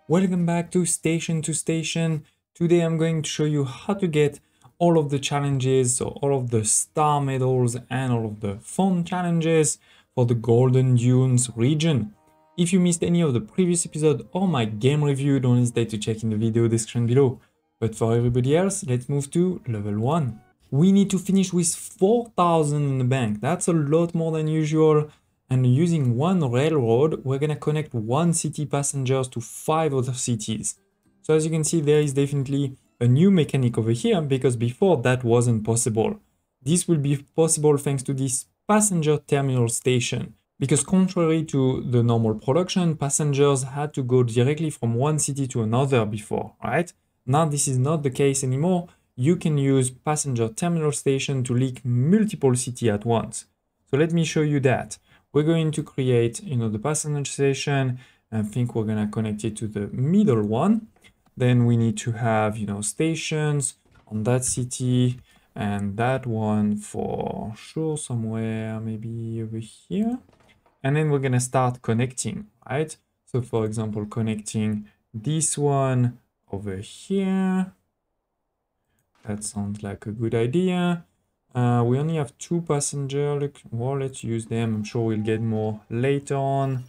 Welcome back to Station to Station. Today I'm going to show you how to get all of the challenges, so all of the star medals and all of the fun challenges for the Golden Dunes region. If you missed any of the previous episode or my game review, don't hesitate to check in the video description below. But for everybody else, let's move to level 1. We need to finish with 4,000 in the bank. That's a lot more than usual. And using one railroad, we're gonna connect one city passengers to 5 other cities. So as you can see, there is definitely a new mechanic over here because before that wasn't possible. This will be possible thanks to this passenger terminal station. Because contrary to the normal production, passengers had to go directly from one city to another before, right? Now this is not the case anymore. You can use passenger terminal station to link multiple cities at once. So let me show you that. We're going to create, the passenger station. I think we're gonna connect it to the middle one. Then we need to have, stations on that city and that one for sure somewhere, maybe over here. And then we're gonna start connecting, right? So for example, connecting this one over here. That sounds like a good idea. We only have 2 passengers. Well, let's use them. I'm sure we'll get more later on.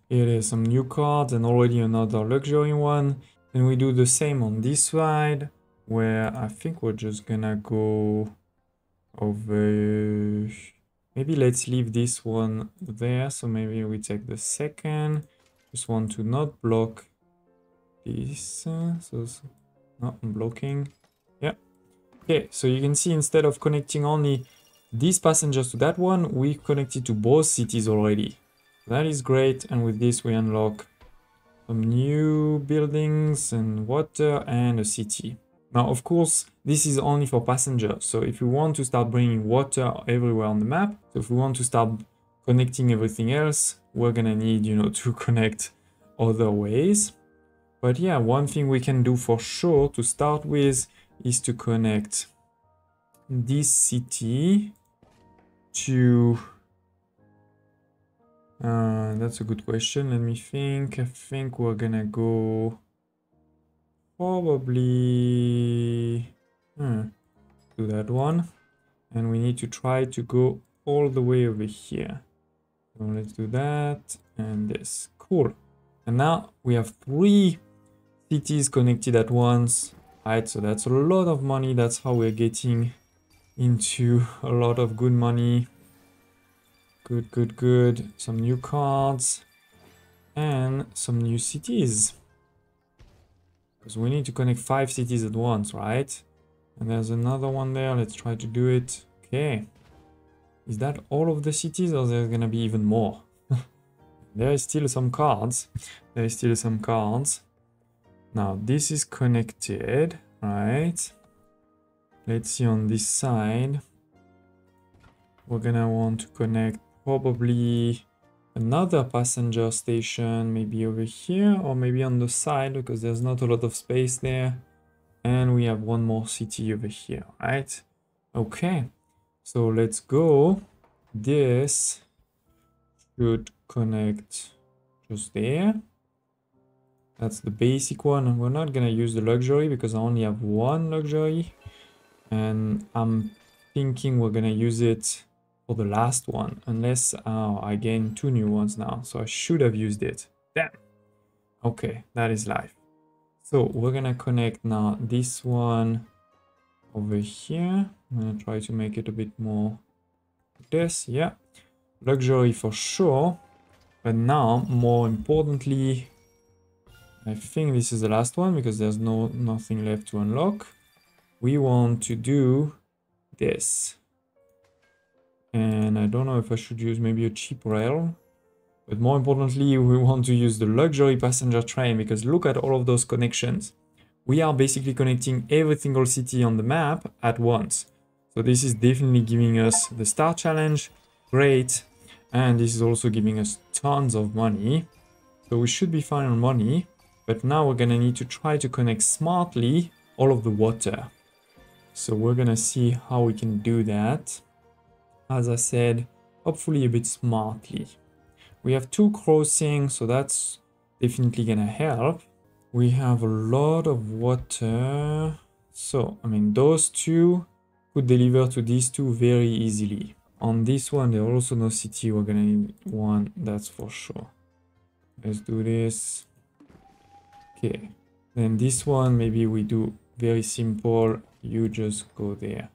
Here is some new cards and already another luxury one. Then we do the same on this side, where I think we're just gonna go over. Maybe let's leave this one there. So maybe we take the second. Just want to not block this. No, I'm blocking. Yeah. Okay, so you can see instead of connecting only these passengers to that one, we connected to both cities already. That is great. And with this, we unlock some new buildings and water and a city. Now, of course, this is only for passengers. So if we want to start bringing water everywhere on the map, so if we want to start connecting everything else, we're gonna need, to connect other ways. But yeah, one thing we can do for sure to start with is to connect this city to... that's a good question. Let me think. I think we're gonna go probably to that one. And we need to try to go all the way over here. So let's do that and this. Cool. And now we have 3 cities connected at once, right? So that's a lot of money. That's how we're getting into a lot of good money. Good. Some new cards and some new cities. Because we need to connect 5 cities at once, right? And there's another one there. Let's try to do it. Okay. Is that all of the cities or there's gonna be even more? There is still some cards. Now this is connected, right? Let's see on this side. We're gonna want to connect probably another passenger station, maybe over here or maybe on the side because there's not a lot of space there. And we have one more city over here, right? Okay, so let's go. This should connect just there. That's the basic one. We're not gonna use the luxury because I only have 1 luxury. And I'm thinking we're gonna use it for the last one. Unless I gain 2 new ones now. So I should have used it. Damn. Okay, that is life. So we're gonna connect now this one over here. I'm gonna try to make it a bit more like this. Yeah. Luxury for sure. But now, more importantly, I think this is the last one because there's nothing left to unlock. We want to do this. And I don't know if I should use maybe a cheap rail. But more importantly, we want to use the luxury passenger train because look at all of those connections. We are basically connecting every single city on the map at once. So this is definitely giving us the star challenge. Great. And this is also giving us tons of money. So we should be fine on money. But now we're gonna need to try to connect smartly all of the water. So we're gonna see how we can do that. As I said, hopefully a bit smartly. We have 2 crossings, so that's definitely gonna help. We have a lot of water. So, I mean, those 2 could deliver to these 2 very easily. On this one, there are also no city. We're gonna need 1, that's for sure. Let's do this. Okay. Then this one, maybe we do very simple. You just go there.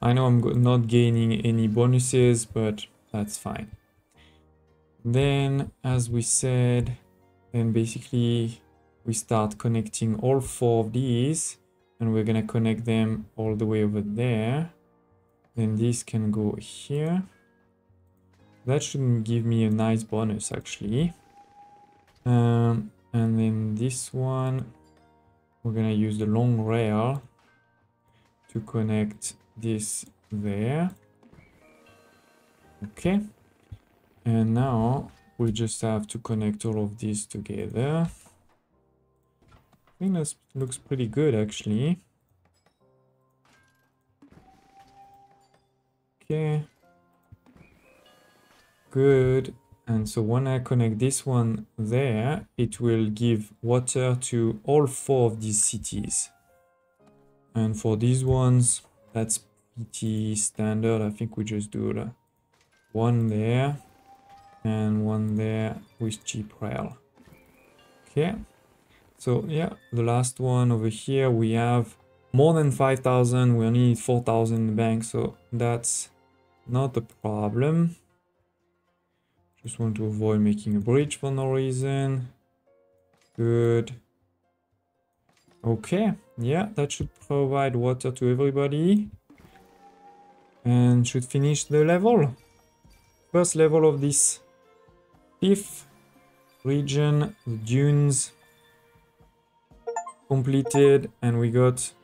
I know I'm not gaining any bonuses, but that's fine. Then, as we said, then basically we start connecting all 4 of these, and we're gonna connect them all the way over there. Then this can go here. That shouldn't give me a nice bonus, actually. And then this one, we're gonna use the long rail to connect this there. Okay. And now we just have to connect all of these together. I think that looks pretty good, actually. Okay. Good. And so when I connect this one there, it will give water to all 4 of these cities. And for these ones, that's pretty standard. I think we just do 1 there and 1 there with cheap rail. Okay. So yeah, the last one over here, we have more than 5,000. We only need 4,000 in the bank, so that's not a problem. Just want to avoid making a bridge for no reason. Good. Okay, yeah, that should provide water to everybody. And should finish the level. First level of this 5th region, the dunes. Completed, and we got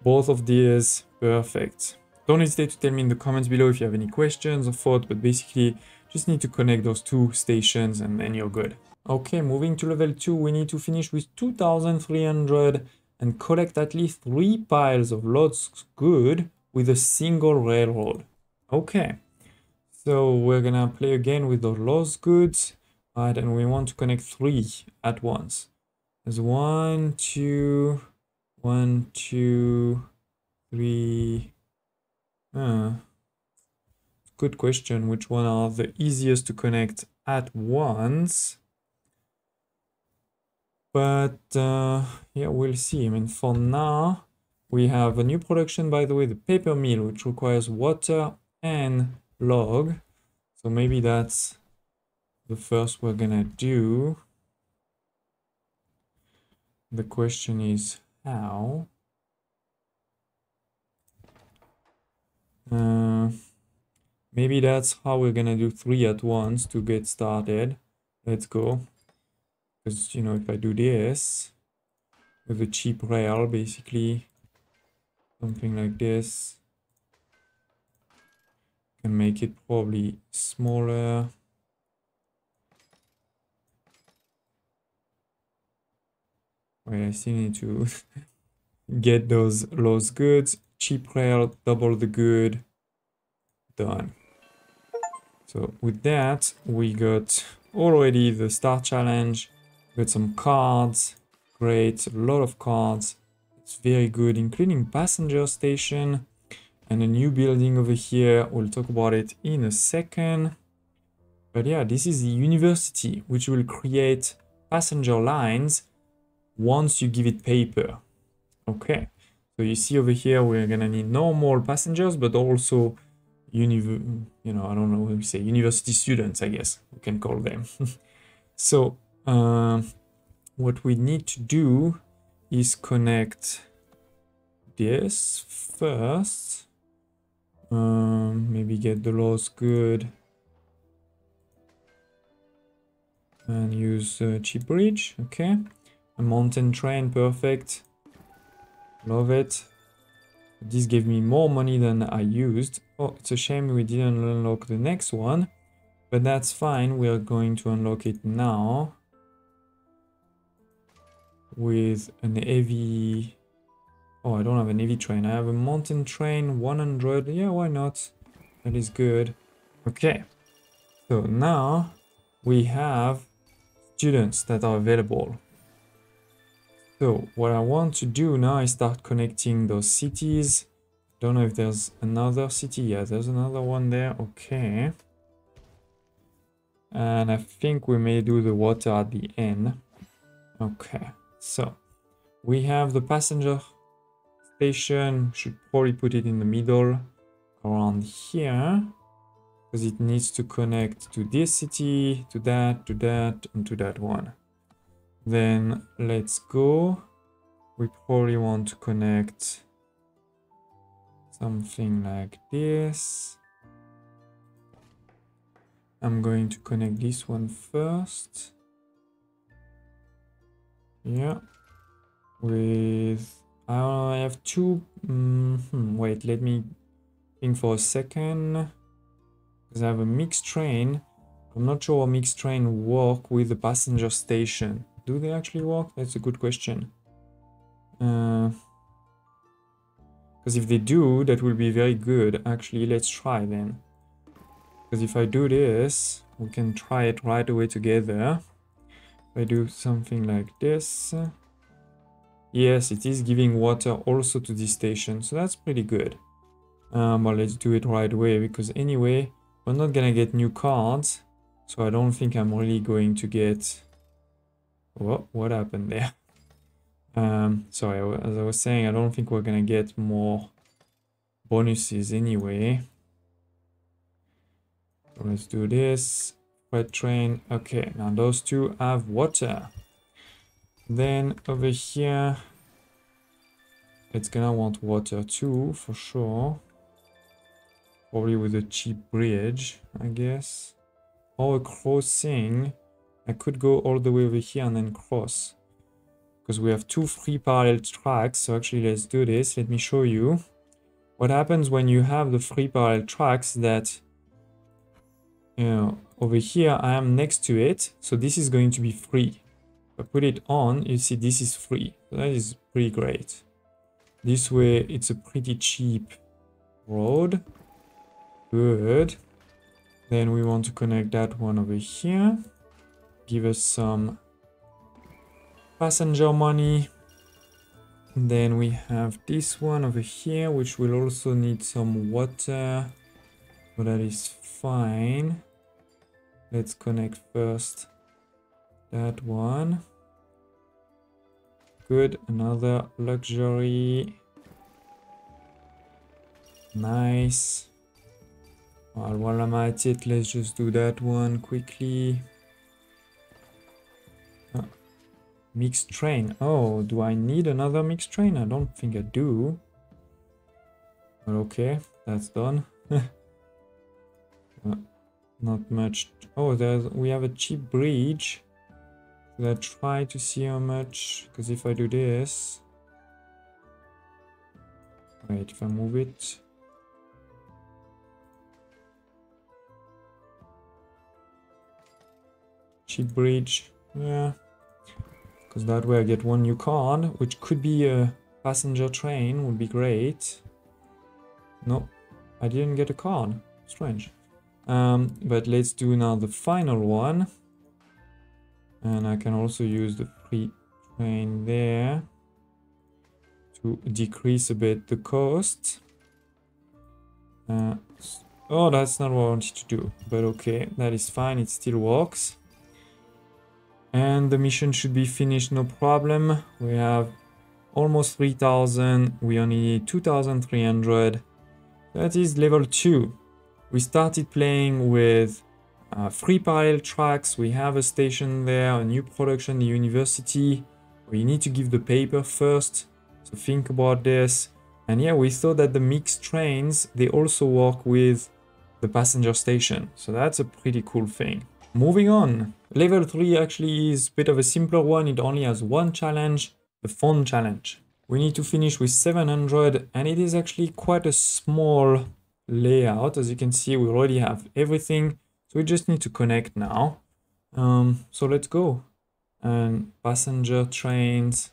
both of these. Perfect. Don't hesitate to tell me in the comments below if you have any questions or thoughts, but basically just need to connect those 2 stations and then you're good. Okay, moving to level 2, we need to finish with 2,300 and collect at least 3 piles of lost goods with a single railroad. Okay, so we're gonna play again with the lost goods, right? And we want to connect 3 at once. There's 1, 2, 1, 2, 3. Good question. Which one are the easiest to connect at once? But yeah, we'll see. I mean, for now, we have a new production, by the way, the paper mill, which requires water and log. So maybe that's the first we're gonna do. The question is how? Maybe that's how we're gonna do 3 at once to get started. Let's go. Because, you know, if I do this with a cheap rail, basically, something like this, can make it probably smaller. Wait, I still need to get those lost goods. Cheap rail, double the good. Done. So with that, we got already the start challenge. Got some cards. Great, a lot of cards. It's very good, including passenger station and a new building over here. We'll talk about it in a second. But yeah, this is the university, which will create passenger lines once you give it paper. Okay, so you see over here, we're gonna need normal passengers, but also I don't know what we say, university students, I guess we can call them. So what we need to do is connect this first. Maybe get the lost good and use a cheap bridge. Okay, a mountain train, perfect. Love it. This gave me more money than I used. Oh, it's a shame we didn't unlock the next one, but that's fine. We are going to unlock it now with an heavy... Oh, I don't have an heavy train. I have a mountain train, 100. Yeah, why not? That is good. Okay, So now we have students that are available. So what I want to do now is start connecting those cities. Don't know if there's another city. Yeah, there's another one there. Okay. And I think we may do the water at the end. Okay. So we have the passenger station. Should probably put it in the middle around here, because it needs to connect to this city, to that, and to that one. Then let's go. We probably want to connect something like this. I'm going to connect this one first. Yeah. With, I have two, wait, let me think for a second. Because I have a mixed train. I'm not sure how mixed train work with the passenger station. Do they actually work? That's a good question. Because if they do, that will be very good. Actually, let's try then. Because if I do this, we can try it right away together. If I do something like this. Yes, it is giving water also to this station. So that's pretty good. But let's do it right away. Because anyway, we're not gonna get new cards. So I don't think I'm really going to get... What happened there? Sorry, as I was saying, I don't think we're gonna get more bonuses anyway. So let's do this. Freight train. Okay, now those two have water. Then over here, it's gonna want water too, for sure. Probably with a cheap bridge, I guess. Or a crossing. I could go all the way over here and then cross. Because we have two free parallel tracks. So actually, let's do this. Let me show you. What happens when you have the free parallel tracks that, you know, over here I am next to it. So this is going to be free. If I put it on, you see this is free. So that is pretty great. This way, it's a pretty cheap road. Good. Then we want to connect that one over here. Give us some passenger money. And then we have this one over here, which will also need some water. But that is fine. Let's connect first that one. Good. Another luxury. Nice. Well, while I'm at it, let's just do that one quickly. Mixed train. Oh, do I need another mixed train? I don't think I do. But okay, that's done. Not much. Oh, we have a cheap bridge. Should I try to see how much? Because if I do this... Wait, if I move it... Cheap bridge. Yeah. Because that way I get one new card, which could be a passenger train, would be great. Nope, I didn't get a card. Strange. But let's do now the final one. And I can also use the free train there to decrease a bit the cost. Oh, that's not what I wanted to do. But okay, that is fine. It still works. And the mission should be finished, no problem. We have almost 3,000. We only need 2,300. That is level 2. We started playing with 3 parallel tracks. We have a station there, a new production, the university. We need to give the paper first. So think about this. And yeah, we thought that the mixed trains, they also work with the passenger station. So that's a pretty cool thing. Moving on. Level 3 actually is a bit of a simpler one. It only has one challenge, the phone challenge. We need to finish with 700 and it is actually quite a small layout. As you can see, we already have everything. So we just need to connect now. So let's go. And passenger trains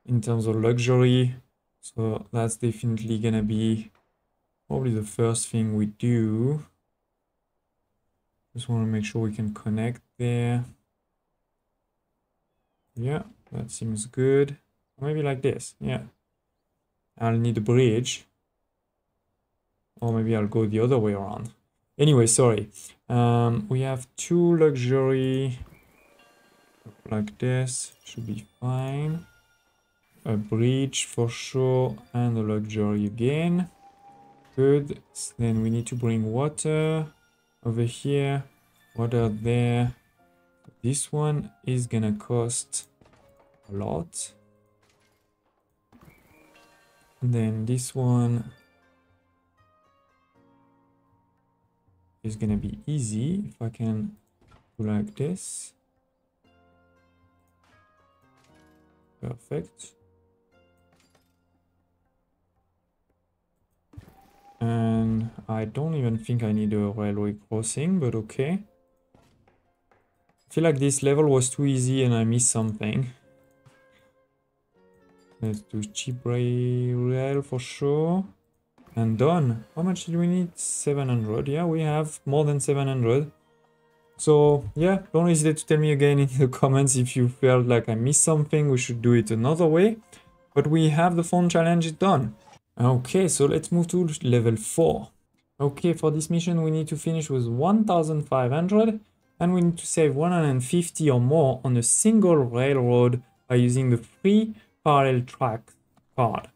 in terms of luxury. So that's definitely gonna be probably the first thing we do. Just want to make sure we can connect there. Yeah, that seems good. Maybe like this. Yeah. I'll need a bridge. Or maybe I'll go the other way around. Anyway, sorry. We have 2 luxury. Like this. Should be fine. A bridge for sure. And a luxury again. Good. Then we need to bring water over here. Water there. This one is gonna cost a lot. And then this one is gonna be easy if I can do like this. Perfect. And I don't even think I need a railway crossing, but okay. I feel like this level was too easy and I missed something. Let's do cheap rail for sure. And done. How much do we need? 700. Yeah, we have more than 700. So yeah, don't hesitate to tell me again in the comments if you felt like I missed something. We should do it another way. But we have the phone challenge done. Okay, so let's move to level 4. Okay, for this mission we need to finish with 1500 and we need to save 150 or more on a single railroad by using the free parallel track card.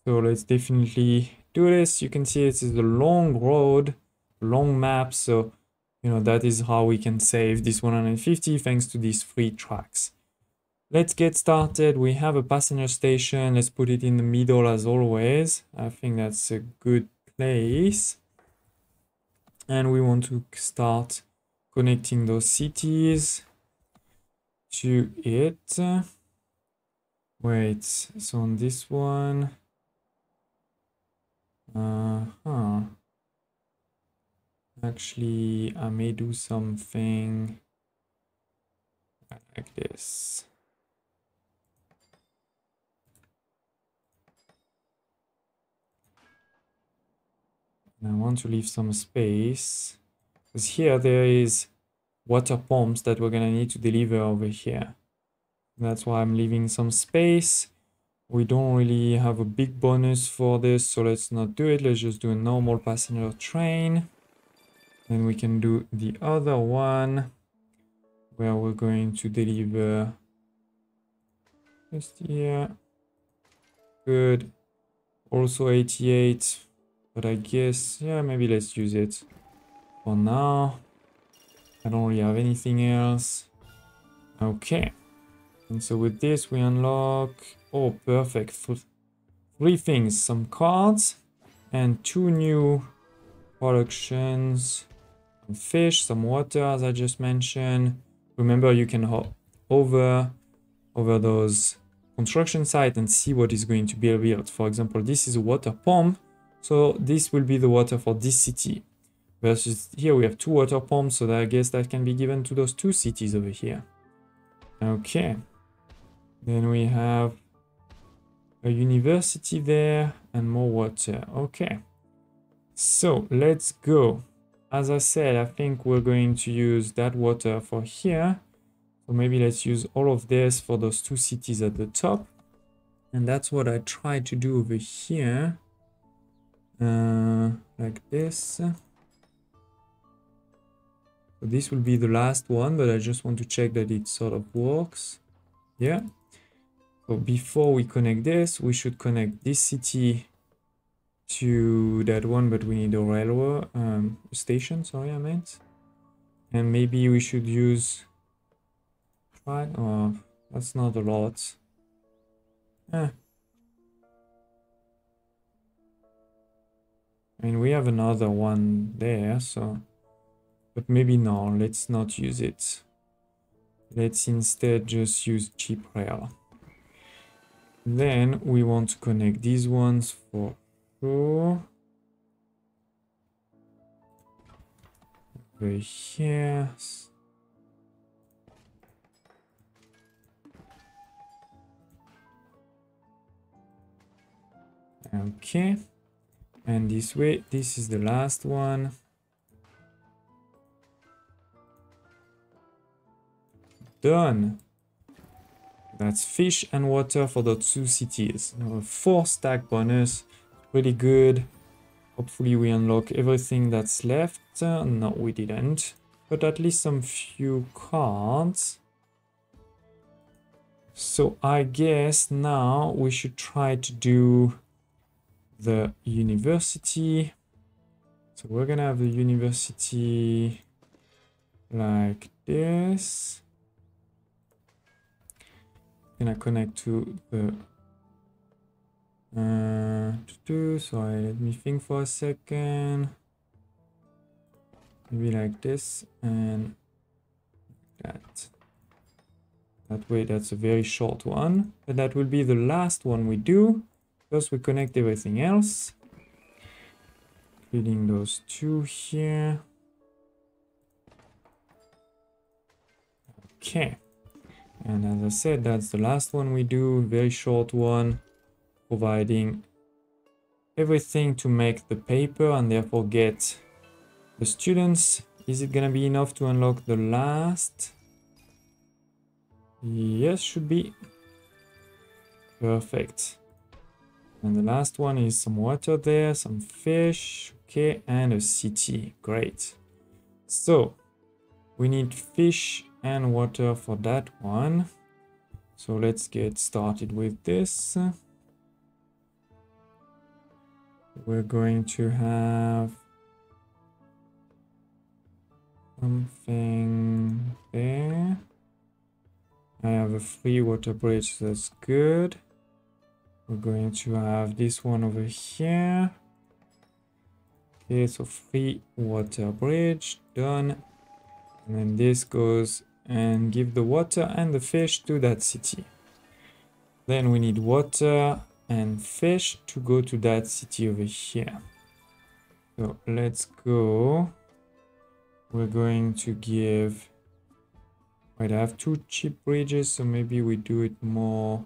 So let's definitely do this. You can see this is a long road, long map, so you know that is how we can save this 150 thanks to these free tracks. Let's get started. We have a passenger station. Let's put it in the middle as always. I think that's a good place. And we want to start connecting those cities to it. Wait, so on this one. Actually, I may do something like this. And I want to leave some space because here there is water pumps that we're gonna need to deliver over here. That's why I'm leaving some space. We don't really have a big bonus for this, so let's not do it. Let's just do a normal passenger train. Then we can do the other one where we're going to deliver just here. Good. Also 88, but I guess, yeah, maybe let's use it for now. I don't really have anything else. Okay. And so with this we unlock, oh perfect, 3 things, some cards and 2 new productions, some fish, some water as I just mentioned. Remember you can hop over those construction sites and see what is going to be built. For example, this is a water pump, so this will be the water for this city. Versus here we have 2 water pumps, so that I guess that can be given to those 2 cities over here. Okay. Then we have a university there and more water. Okay. So let's go. As I said, I think we're going to use that water for here. So maybe let's use all of this for those 2 cities at the top. And that's what I tried to do over here. Like this. So this will be the last one, but I just want to check that it sort of works. Yeah. So before we connect this, we should connect this city to that one, but we need a railway station, sorry, I meant. And maybe we should use oh, that's not a lot. I mean, we have another one there, so, but maybe no, let's not use it. Let's instead just use cheap rail. Then we want to connect these ones for sure. Over here. Okay. And this way, this is the last one. done. That's fish and water for the 2 cities. Now a 4 stack bonus, pretty good. Hopefully we unlock everything that's left. No, we didn't. But at least some few cards. So I guess now we should try to do the university. So we're gonna have the university like this. Gonna connect to the sorry, let me think for a second. Maybe like this and that. That way, that's a very short one, but that will be the last one we do. First, we connect everything else, including those 2 here. Okay, and as I said, that's the last one we do. Very short one, providing everything to make the paper and therefore get the students. Is it gonna be enough to unlock the last? Yes, should be. Perfect. And the last one is some water there, some fish, okay, and a city. Great. So we need fish and water for that one. So let's get started with this. We're going to have something there. I have a free water bridge, so that's good. We're going to have this one over here. Okay, so free water bridge, done. And then this goes and give the water and the fish to that city. Then we need water and fish to go to that city over here. So let's go. We're going to give... Wait, I have 2 cheap bridges, so maybe we do it more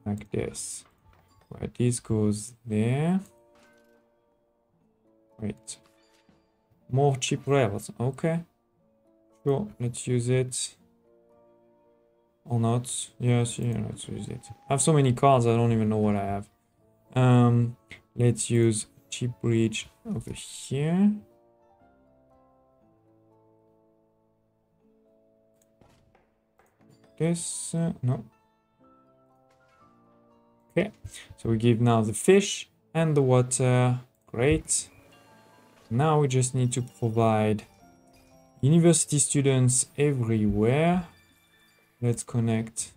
like this. Right, this goes there. Wait. More cheap rails, okay. Sure, let's use it. Or not. Yes, yeah, let's use it. I have so many cards, I don't even know what I have. Let's use cheap bridge over here. This, no. Okay, so we give now the fish and the water. Great. Now we just need to provide university students everywhere. Let's connect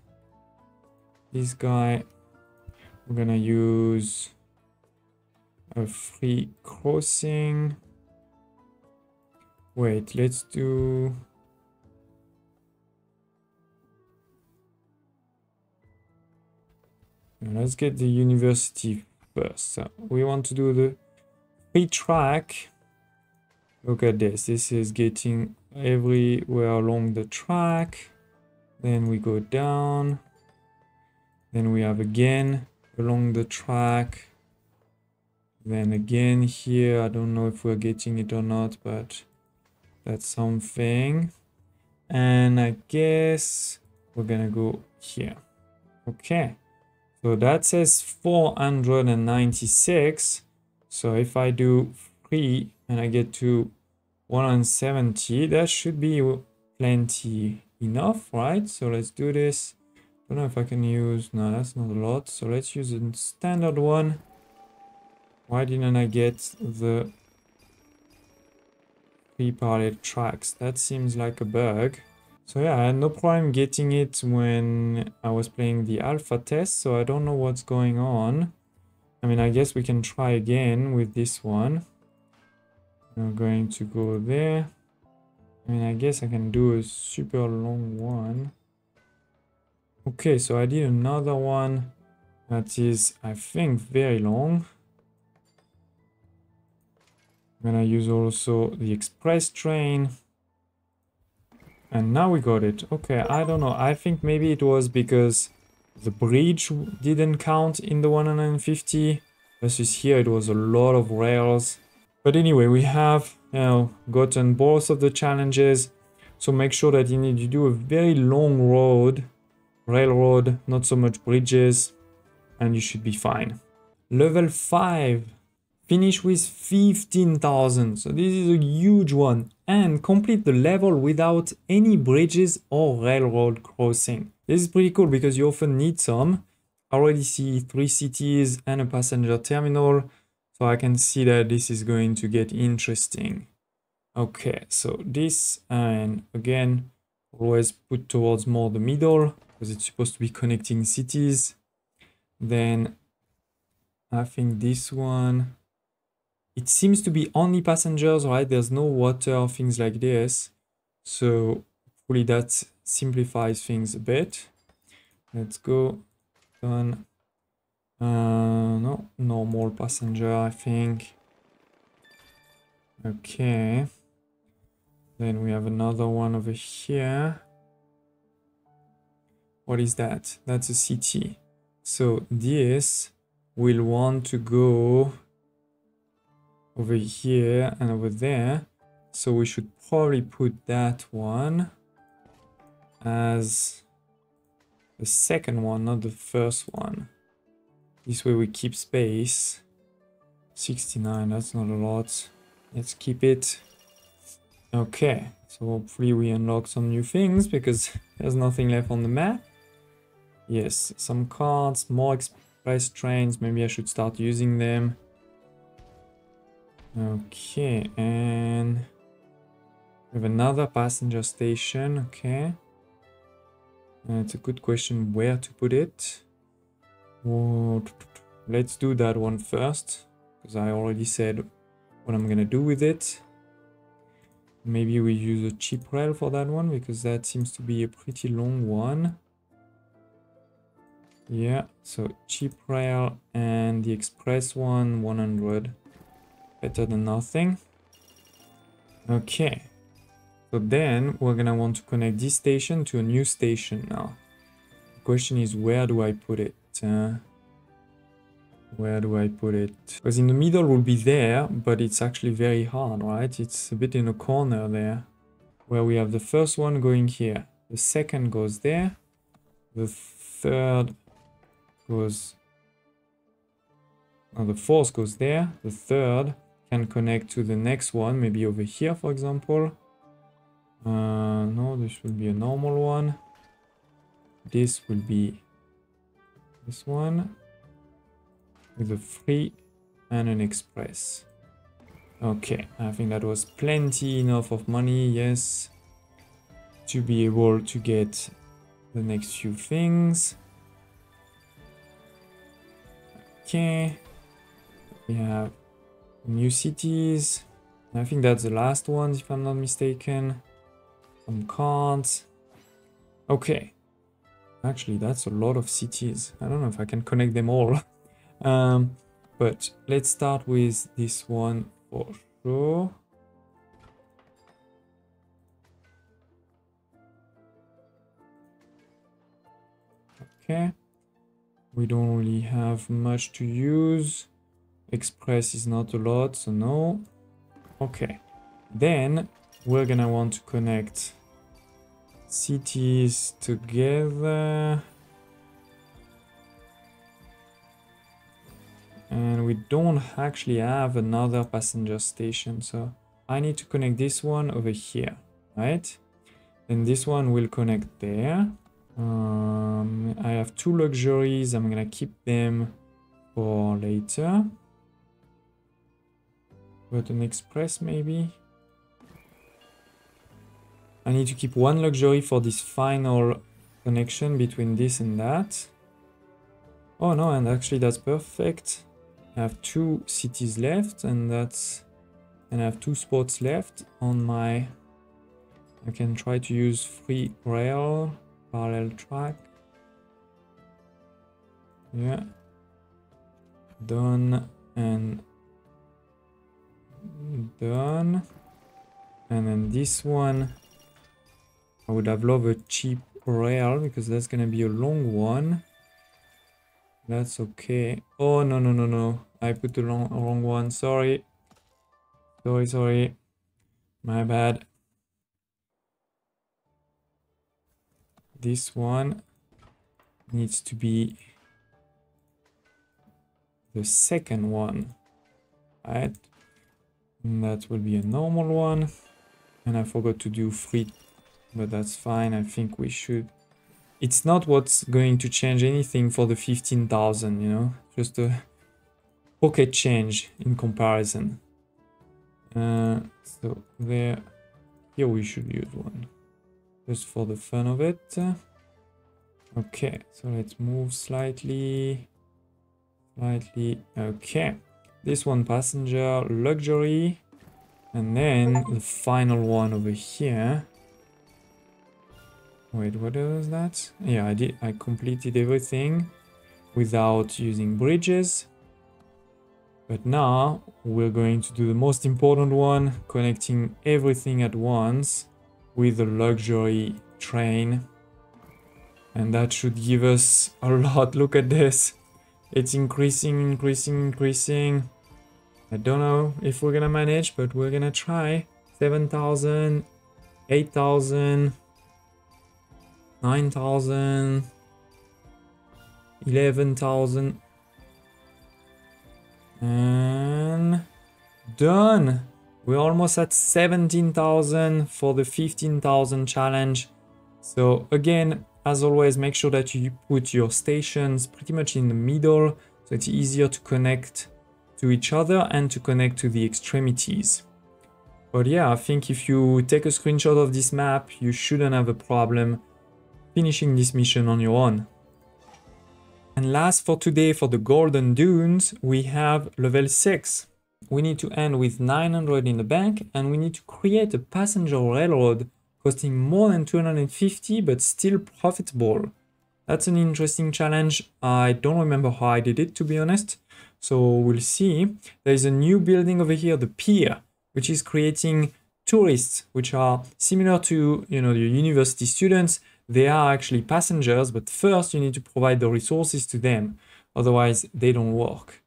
this guy. We're gonna use a free crossing. Wait, let's do... Let's get the university first. So we want to do the free track. Look at this. This is getting everywhere along the track. Then we go down. Then we have again along the track. Then again here. I don't know if we're getting it or not, but that's something. And I guess we're gonna go here. Okay. So that says 496. So if I do 3 and I get to 170, that should be plenty enough, right? So let's do this. I don't know if I can use... No, that's not a lot. So let's use a standard one. Why didn't I get the 3 parallel tracks? That seems like a bug. So yeah, I had no problem getting it when I was playing the alpha test, so I don't know what's going on. I mean, I guess we can try again with this one. I'm going to go there. I mean, I guess I can do a super long one. Okay, so I did another one that is, I think, very long. I'm gonna use also the express train. And now we got it. Okay, I don't know. I think maybe it was because the bridge didn't count in the 150. Versus here it was a lot of rails. But anyway, we have, you know, gotten both of the challenges. So make sure that you need to do a very long road, railroad, not so much bridges, and you should be fine. Level 5, finish with 15,000. So this is a huge one. And complete the level without any bridges or railroad crossing. This is pretty cool because you often need some. I already see 3 cities and a passenger terminal. So I can see that this is going to get interesting. Okay, so this, and again, always put towards more the middle because it's supposed to be connecting cities. Then I think this one, it seems to be only passengers, right? There's no water, things like this. So hopefully that simplifies things a bit. Let's go. Done. No, normal passenger, I think. Okay. Then we have another one over here. What is that? That's a city. So this will want to go over here and over there. So we should probably put that one as the second one, not the first one. This way we keep space. 69, that's not a lot. Let's keep it. Okay, so hopefully we unlock some new things because there's nothing left on the map. Yes, some cards, more express trains. Maybe I should start using them. Okay, and we have another passenger station. Okay. It's a good question where to put it. Whoa. Let's do that one first, because I already said what I'm gonna do with it. Maybe we use a cheap rail for that one, because that seems to be a pretty long one. Yeah, so cheap rail and the express one, 100. Better than nothing. Okay. So then we're gonna want to connect this station to a new station now. The question is, where do I put it? Where do I put it? Because in the middle will be there, but it's actually very hard, right? It's a bit in a corner there. Where we have the first one going here. The second goes there. The third goes... Oh, the fourth goes there. The third can connect to the next one, maybe over here, for example. No, this will be a normal one. This will be this one with a free and an express. Okay, I think that was plenty enough of money, yes, to be able to get the next few things. Okay, we have new cities. I think that's the last one, if I'm not mistaken. Some cards. Okay. Actually, that's a lot of cities. I don't know if I can connect them all. But let's start with this one for sure. Okay. We don't really have much to use. Express is not a lot, so no. Okay. Then we're gonna want to connect cities together. And we don't actually have another passenger station, so I need to connect this one over here, right? Then this one will connect there. I have 2 luxuries. I'm gonna keep them for later. But an express maybe. I need to keep 1 luxury for this final connection between this and that. Oh no, and actually that's perfect. I have 2 cities left, and I have 2 spots left on my... I can try to use free rail, parallel track. Yeah. Done and done. And then this one, I would have loved a cheap rail because that's gonna be a long one. That's okay. Oh, no, no, no, no. I put the wrong one. Sorry. Sorry. My bad. this one needs to be the second one, right? And that will be a normal one. And I forgot to do 3, but that's fine. I think we should. It's not what's going to change anything for the 15,000, you know, just a pocket change in comparison. So there, here we should use one, just for the fun of it. Okay, so let's move slightly. Okay, this one passenger, luxury, and then the final one over here. Wait, what was that? Yeah, I completed everything without using bridges. But now we're going to do the most important one, connecting everything at once with the luxury train. And that should give us a lot. Look at this. It's increasing. I don't know if we're gonna manage, but we're gonna try. 7,000, 8,000, 9,000, 11,000. And done. We're almost at 17,000 for the 15,000 challenge. So again, as always, make sure that you put your stations pretty much in the middle, so it's easier to connect to each other and to connect to the extremities. But yeah, I think if you take a screenshot of this map, you shouldn't have a problem finishing this mission on your own. And last for today, for the Golden Dunes, we have level 6. We need to end with 900 in the bank, and we need to create a passenger railroad costing more than 250, but still profitable. That's an interesting challenge. I don't remember how I did it, to be honest. So we'll see. There is a new building over here, the pier, which is creating tourists, which are similar to, you know, the university students. They are actually passengers, but first you need to provide the resources to them. Otherwise, they don't work.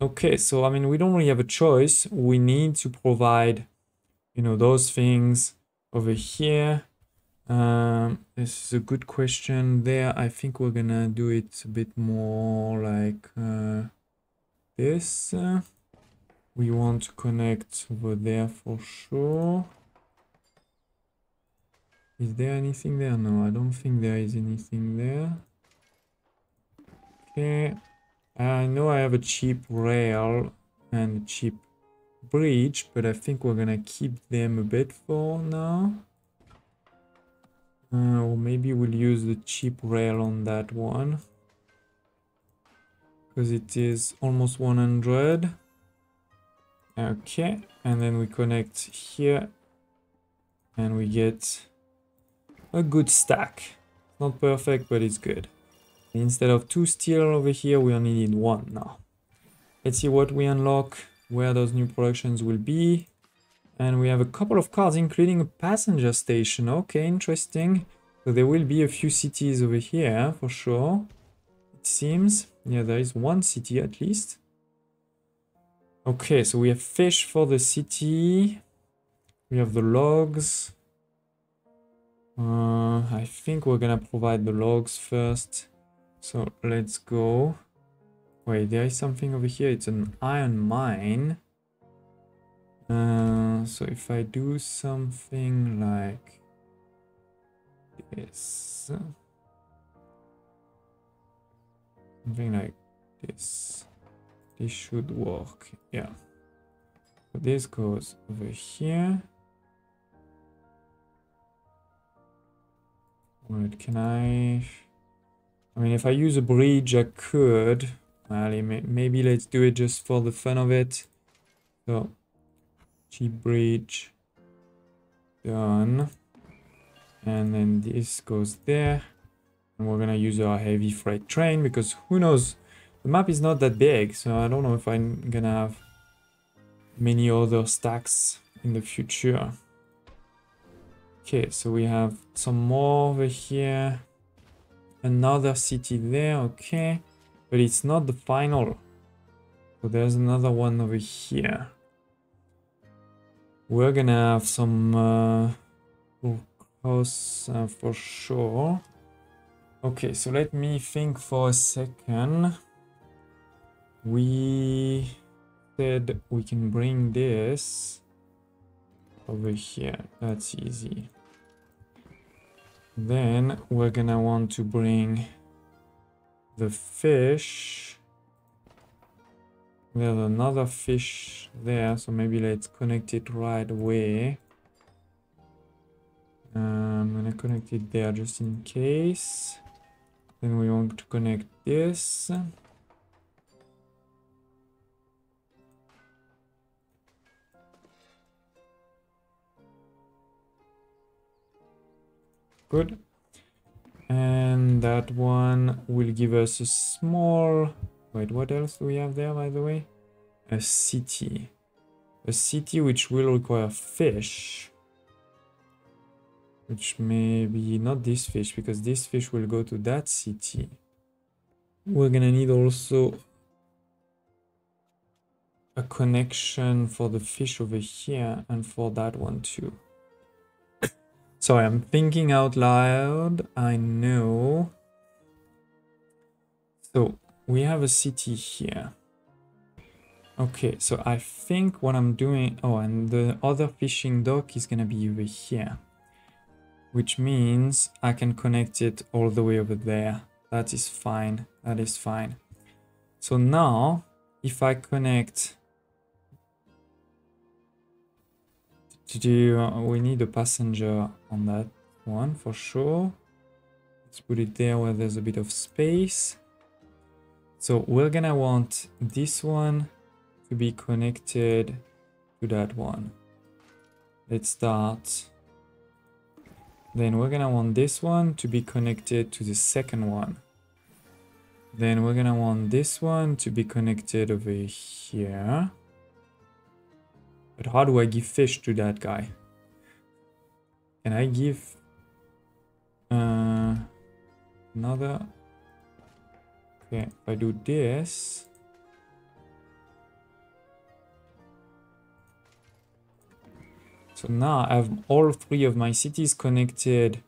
Okay, so I mean, we don't really have a choice. We need to provide, you know, those things over here. This is a good question there. I think we're gonna do it a bit more like this. We want to connect over there for sure. Is there anything there? No, I don't think there is anything there. Okay. I know I have a cheap rail and a cheap bridge, but I think we're gonna keep them a bit for now. Or maybe we'll use the cheap rail on that one, because it is almost 100. Okay, and then we connect here and we get a good stack. Not perfect, but it's good. Instead of 2 steel over here, we only need 1 now. Let's see what we unlock, where those new productions will be. And we have a couple of cars, including a passenger station. Okay, interesting. So there will be a few cities over here, for sure. It seems. Yeah, there is 1 city at least. Okay, so we have fish for the city. We have the logs. I think we're gonna provide the logs first. So let's go. Wait, there is something over here. It's an iron mine. So if I do something like this, something like this, this should work. Yeah. So this goes over here. Wait, can I mean, if I use a bridge, I could. Well, maybe let's do it just for the fun of it. So, cheap bridge. Done. And then this goes there. And we're gonna use our heavy freight train, because who knows? The map is not that big, so I don't know if I'm gonna have many other stacks in the future. Okay, so we have some more over here. Another city there, okay. But it's not the final. So there's another one over here. We're gonna have some... oh costs for sure. Okay, so let me think for a second. We said we can bring this over here. That's easy. Then we're gonna want to bring the fish. There's another fish there, so maybe let's connect it right away. I'm gonna connect it there just in case. Then we want to connect this. Good. And that one will give us a small... Wait, what else do we have there, by the way? A city. A city which will require fish. Which may be not this fish, because this fish will go to that city. We're gonna need also a connection for the fish over here and for that one too. Sorry, I'm thinking out loud. I know. So we have a city here. Okay, so I think what I'm doing... Oh, and the other fishing dock is gonna be over here. Which means I can connect it all the way over there. That is fine. That is fine. So now, if I connect... we need a passenger on that one for sure. Let's put it there where there's a bit of space. So we're gonna want this one to be connected to that one. Let's start. Then we're gonna want this one to be connected to the second one. Then we're gonna want this one to be connected over here. But how do I give fish to that guy? Can I give another? Okay, if I do this. So now I have all three of my cities connected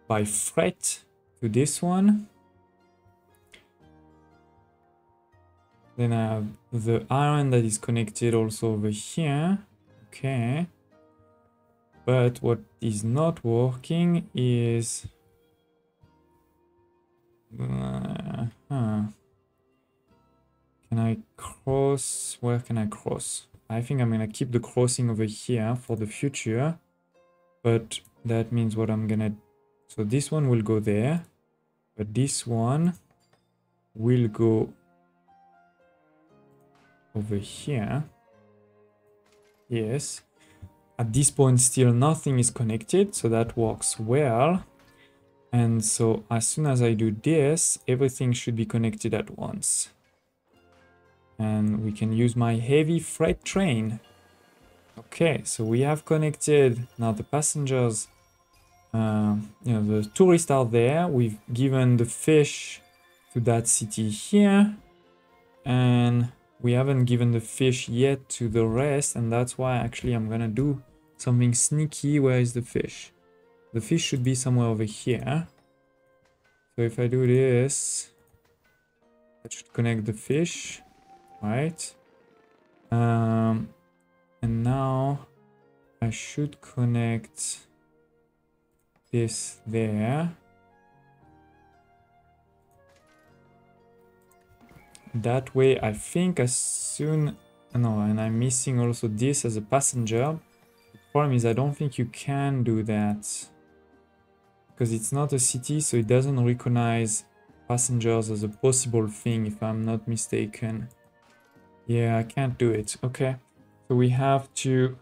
by freight to this one. Then I have the iron that is connected also over here. Okay. But what is not working is... Can I cross? Where can I cross? I think I'm gonna keep the crossing over here for the future. But that means what I'm gonna... So this one will go there. But this one will go over here. Yes. At this point still nothing is connected, so that works well. And so as soon as I do this, everything should be connected at once. And we can use my heavy freight train. Okay, so we have connected now the passengers. The tourists are there. We've given the fish to that city here. And we haven't given the fish yet to the rest, and that's why actually I'm gonna do something sneaky. Where is the fish? The fish should be somewhere over here. So if I do this, that should connect the fish, right? And now I should connect this there. That way, I think as soon... No, and I'm missing also this as a passenger. The problem is I don't think you can do that. Because it's not a city, so it doesn't recognize passengers as a possible thing, if I'm not mistaken. Yeah, I can't do it. Okay. So we have to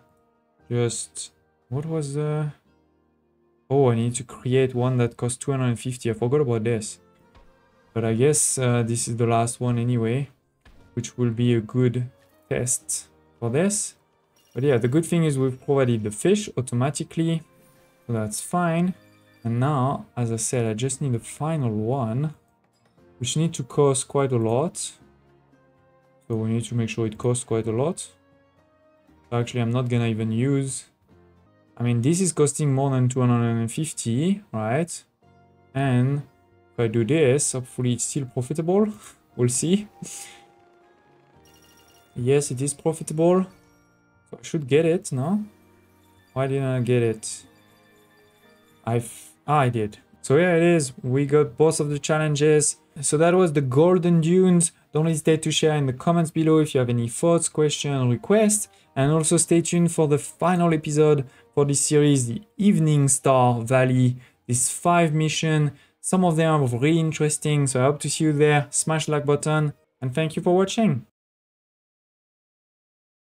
just... What was the... Oh, I need to create one that costs 250. I forgot about this. But I guess this is the last one anyway, which will be a good test for this. But yeah, the good thing is we've provided the fish automatically, so that's fine. And now, as I said, I just need a final one, which need to cost quite a lot. So we need to make sure it costs quite a lot. Actually, I'm not gonna even use I mean, this is costing more than 250, right? And if I do this, hopefully it's still profitable. We'll see. Yes, it is profitable. So I should get it, no? Why didn't I get it? I did. So yeah, it is. We got both of the challenges. So that was the Golden Dunes. Don't hesitate to share in the comments below if you have any thoughts, questions, requests. And also stay tuned for the final episode for this series, the Evening Star Valley. These 5 missions. Some of them are really interesting. So I hope to see you there. Smash the like button and thank you for watching.